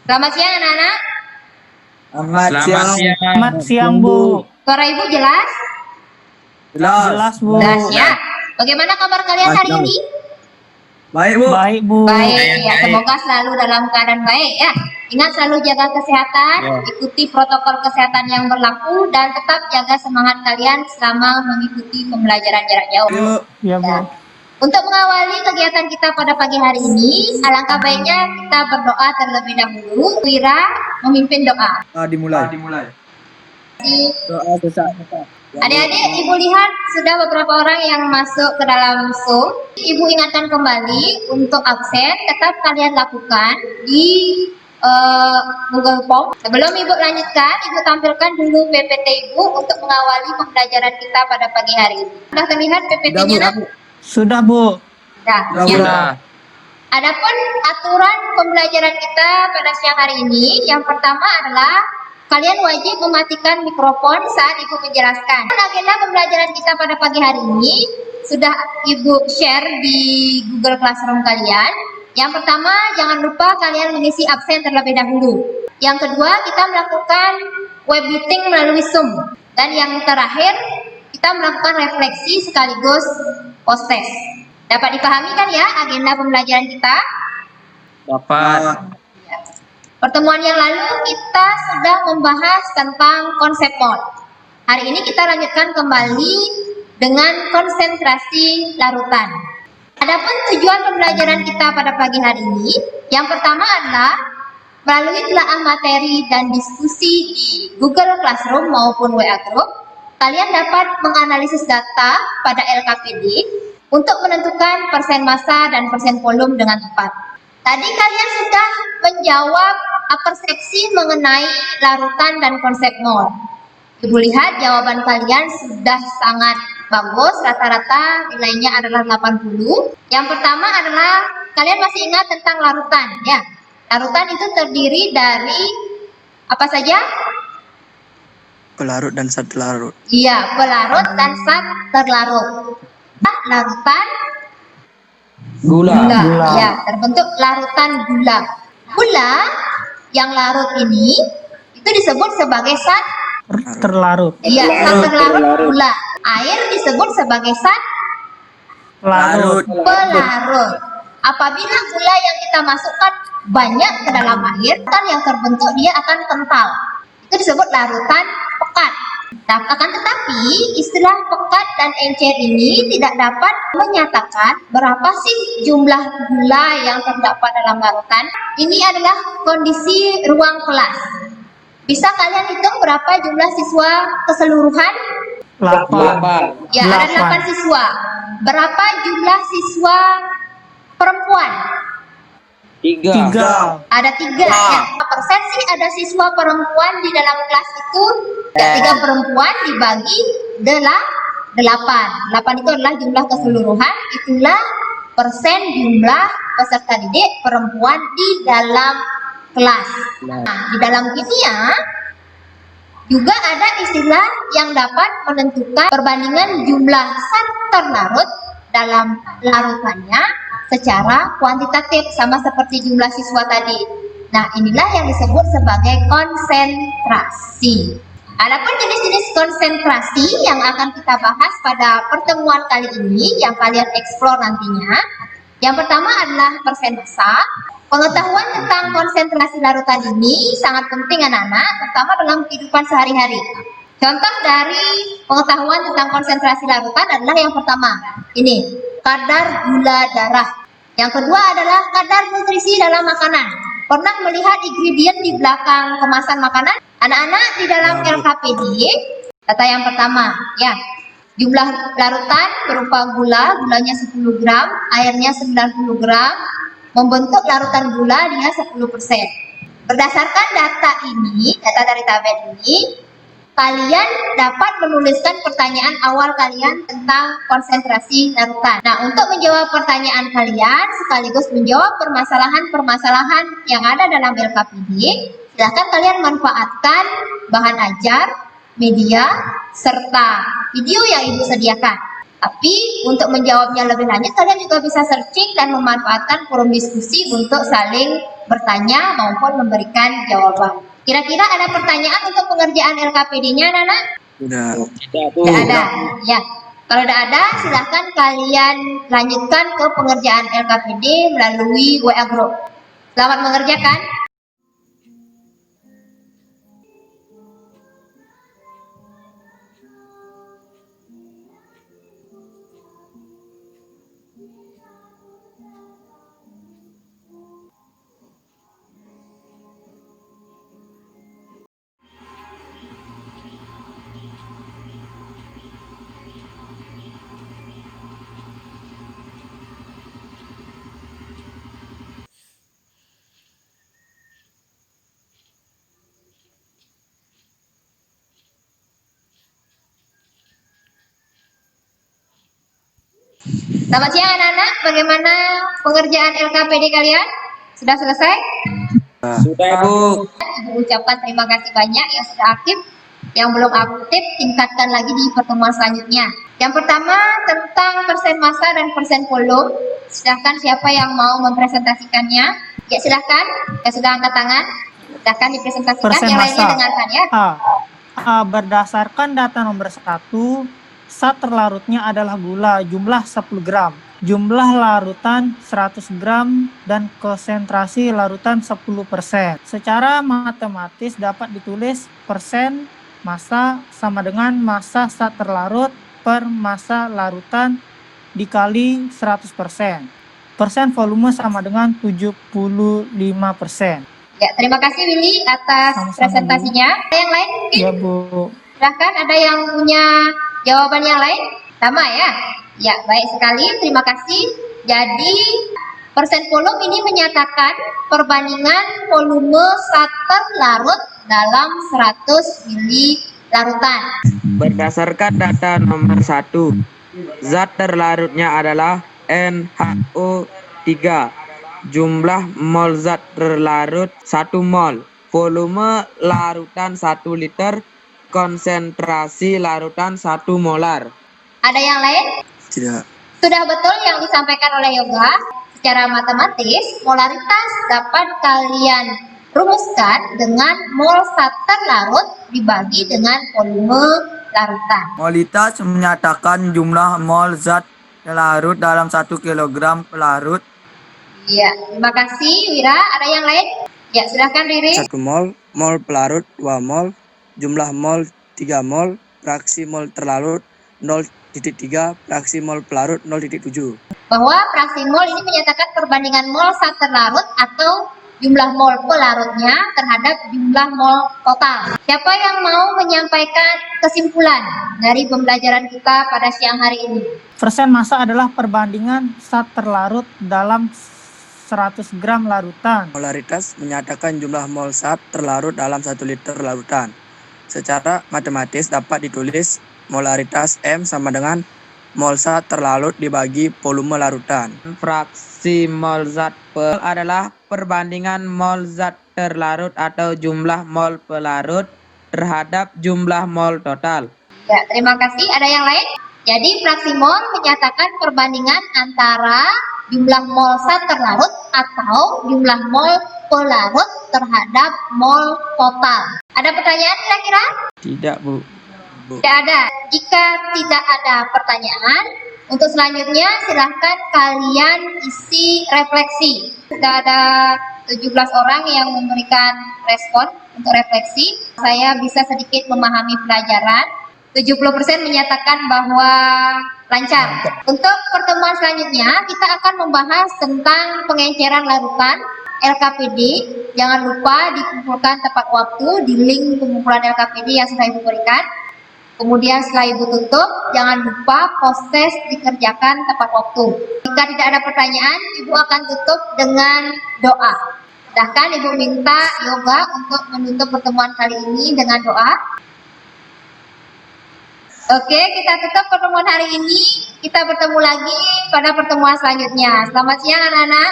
Selamat siang anak-anak. Selamat siang. Selamat siang, Bu. Suara Ibu jelas? Jelas, Bu. Jelas ya. Bagaimana kabar kalian hari ini? Baik, Bu. Baik, Bu. Baik ya, semoga selalu dalam keadaan baik ya. Ingat selalu jaga kesehatan, ikuti protokol kesehatan yang berlaku dan tetap jaga semangat kalian selama mengikuti pembelajaran jarak jauh. Yuk. Ya, Bu. Untuk mengawali kegiatan kita pada pagi hari ini, alangkah baiknya kita berdoa terlebih dahulu. Wira memimpin doa. Dimulai. Doa sesaat. Adik-adik, Ibu lihat sudah beberapa orang yang masuk ke dalam Zoom. Ibu ingatkan kembali untuk absen, tetap kalian lakukan di Google Form. Sebelum Ibu lanjutkan, Ibu tampilkan dulu PPT Ibu untuk mengawali pembelajaran kita pada pagi hari ini. Sudah terlihat PPT-nya, Nak? Sudah, Bu. Nah, ya. Sudah. Adapun aturan pembelajaran kita pada siang hari ini, yang pertama adalah kalian wajib mematikan mikrofon saat Ibu menjelaskan. Agenda pembelajaran kita pada pagi hari ini sudah Ibu share di Google Classroom kalian. Yang pertama, jangan lupa kalian mengisi absen terlebih dahulu. Yang kedua, kita melakukan web meeting melalui Zoom. Dan yang terakhir, kita melakukan refleksi sekaligus post test. Dapat dipahami kan ya agenda pembelajaran kita? Dapat. Pertemuan yang lalu kita sudah membahas tentang konsep mode. Hari ini kita lanjutkan kembali dengan konsentrasi larutan. Adapun tujuan pembelajaran kita pada pagi hari ini, yang pertama adalah melalui telaah materi dan diskusi di Google Classroom maupun WA Group, kalian dapat menganalisis data pada LKPD untuk menentukan persen massa dan persen volume dengan tepat. Tadi kalian sudah menjawab persepsi mengenai larutan dan konsep mol. Ibu lihat jawaban kalian sudah sangat bagus, rata-rata nilainya adalah 80. Yang pertama adalah kalian masih ingat tentang larutan ya. Larutan itu terdiri dari apa saja? Pelarut dan zat larut. Iya, pelarut dan zat terlarut. Larutan Gula. ya, terbentuk larutan gula. Gula yang larut ini itu disebut sebagai zat Terlarut. iya, zat terlarut gula. Air disebut sebagai zat Larut. pelarut. Apabila gula yang kita masukkan banyak ke dalam air, kan yang terbentuk dia akan kental. Itu disebut larutan pekat. Nah, akan tetapi istilah pekat dan encer ini tidak dapat menyatakan berapa sih jumlah gula yang terdapat dalam larutan. Ini adalah kondisi ruang kelas. Bisa kalian hitung berapa jumlah siswa keseluruhan? 8. Ya, ada 8 siswa. Berapa jumlah siswa perempuan? 3. Ada 3 ya. Persen sih ada siswa perempuan di dalam kelas itu? Ya, 3 perempuan dibagi 8. 8 itu adalah jumlah keseluruhan. Itulah persen jumlah peserta didik perempuan di dalam kelas. Nah, di dalam kimia juga ada istilah yang dapat menentukan perbandingan jumlah zat terlarut dalam larutannya secara kuantitatif sama seperti jumlah siswa tadi. Nah, inilah yang disebut sebagai konsentrasi. Adapun jenis-jenis konsentrasi yang akan kita bahas pada pertemuan kali ini yang kalian eksplor nantinya. Yang pertama adalah persen massa. Pengetahuan tentang konsentrasi larutan ini sangat penting anak-anak, terutama dalam kehidupan sehari-hari. Contoh dari pengetahuan tentang konsentrasi larutan adalah yang pertama, ini, kadar gula darah. Yang kedua adalah kadar nutrisi dalam makanan. Pernah melihat ingredient di belakang kemasan makanan? Anak-anak di dalam LKPD, data yang pertama, ya, jumlah larutan berupa gulanya 10 gram, airnya 90 gram, membentuk larutan gula dia 10%. Berdasarkan data ini, data dari tabel ini, kalian dapat menuliskan pertanyaan awal kalian tentang konsentrasi larutan. Nah, untuk menjawab pertanyaan kalian sekaligus menjawab permasalahan-permasalahan yang ada dalam LKPD, silakan kalian manfaatkan bahan ajar, media, serta video yang Ibu sediakan. Tapi untuk menjawabnya lebih lanjut, kalian juga bisa searching dan memanfaatkan forum diskusi untuk saling bertanya maupun memberikan jawaban. Kira-kira ada pertanyaan untuk pengerjaan LKPD-nya, Nana? Tidak. Tidak ada. Ya. Kalau tidak ada, silahkan kalian lanjutkan ke pengerjaan LKPD melalui WA Group. Selamat mengerjakan. Selamat siang anak-anak, bagaimana pengerjaan LKPD kalian? Sudah selesai? Sudah, Bu. Ibu ucapkan terima kasih banyak yang sudah aktif. Yang belum aktif, tingkatkan lagi di pertemuan selanjutnya. Yang pertama, tentang persen massa dan persen volume. Silahkan siapa yang mau mempresentasikannya. Ya silahkan, yang sudah angkat tangan. Silahkan dipresentasikan, Persen yang lainnya massa. dengarkan ya. Berdasarkan data nomor 1, zat terlarutnya adalah gula jumlah 10 gram, jumlah larutan 100 gram, dan konsentrasi larutan 10%. Secara matematis dapat ditulis persen massa sama dengan massa zat terlarut per massa larutan dikali 100%. Persen volume sama dengan 75%. Ya, terima kasih Willy atas Sama-sama, presentasinya. Ada yang lain mungkin? Ya, Bu. Silahkan, ada yang punya jawaban yang lain? Sama ya? Ya, baik sekali. Terima kasih. Jadi, persen volume ini menyatakan perbandingan volume zat terlarut dalam 100 mili larutan. Berdasarkan data nomor 1, zat terlarutnya adalah NH3. Jumlah mol zat terlarut 1 mol. Volume larutan 1 liter. Konsentrasi larutan 1 molar. Ada yang lain? Tidak. Sudah betul yang disampaikan oleh Yoga. Secara matematis, molaritas dapat kalian rumuskan dengan mol zat terlarut dibagi dengan volume larutan. Molaritas menyatakan jumlah mol zat terlarut dalam 1 kg pelarut. Iya, terima kasih Wira. Ada yang lain? Ya, silahkan Riri. 1 mol, mol pelarut 2 mol, jumlah mol 3 mol, fraksi mol terlarut 0,3, fraksi mol pelarut 0,7. Bahwa fraksi mol ini menyatakan perbandingan mol zat terlarut atau jumlah mol pelarutnya terhadap jumlah mol total. Siapa yang mau menyampaikan kesimpulan dari pembelajaran kita pada siang hari ini? Persen massa adalah perbandingan zat terlarut dalam 100 gram larutan. Molaritas menyatakan jumlah mol zat terlarut dalam 1 liter larutan. Secara matematis dapat ditulis molaritas M sama dengan mol zat terlarut dibagi volume larutan. Fraksi mol zat adalah perbandingan mol zat terlarut atau jumlah mol pelarut terhadap jumlah mol total. Ya, terima kasih. Ada yang lain? Jadi fraksi mol menyatakan perbandingan antara jumlah mol zat terlarut atau jumlah mol pelarut terhadap mol total. Ada pertanyaan kira-kira? Tidak, Bu. Tidak ada. Jika tidak ada pertanyaan, untuk selanjutnya silahkan kalian isi refleksi. Sudah ada 17 orang yang memberikan respon untuk refleksi. Saya bisa sedikit memahami pelajaran. 70% menyatakan bahwa lancar. Untuk pertemuan selanjutnya, kita akan membahas tentang pengenceran larutan LKPD. Jangan lupa dikumpulkan tepat waktu di link pengumpulan LKPD yang sudah Ibu berikan. Kemudian setelah Ibu tutup, jangan lupa proses dikerjakan tepat waktu. Jika tidak ada pertanyaan, Ibu akan tutup dengan doa. Sedangkan Ibu minta Yoga untuk menutup pertemuan kali ini dengan doa. Oke, kita tutup pertemuan hari ini. Kita bertemu lagi pada pertemuan selanjutnya. Selamat siang anak-anak.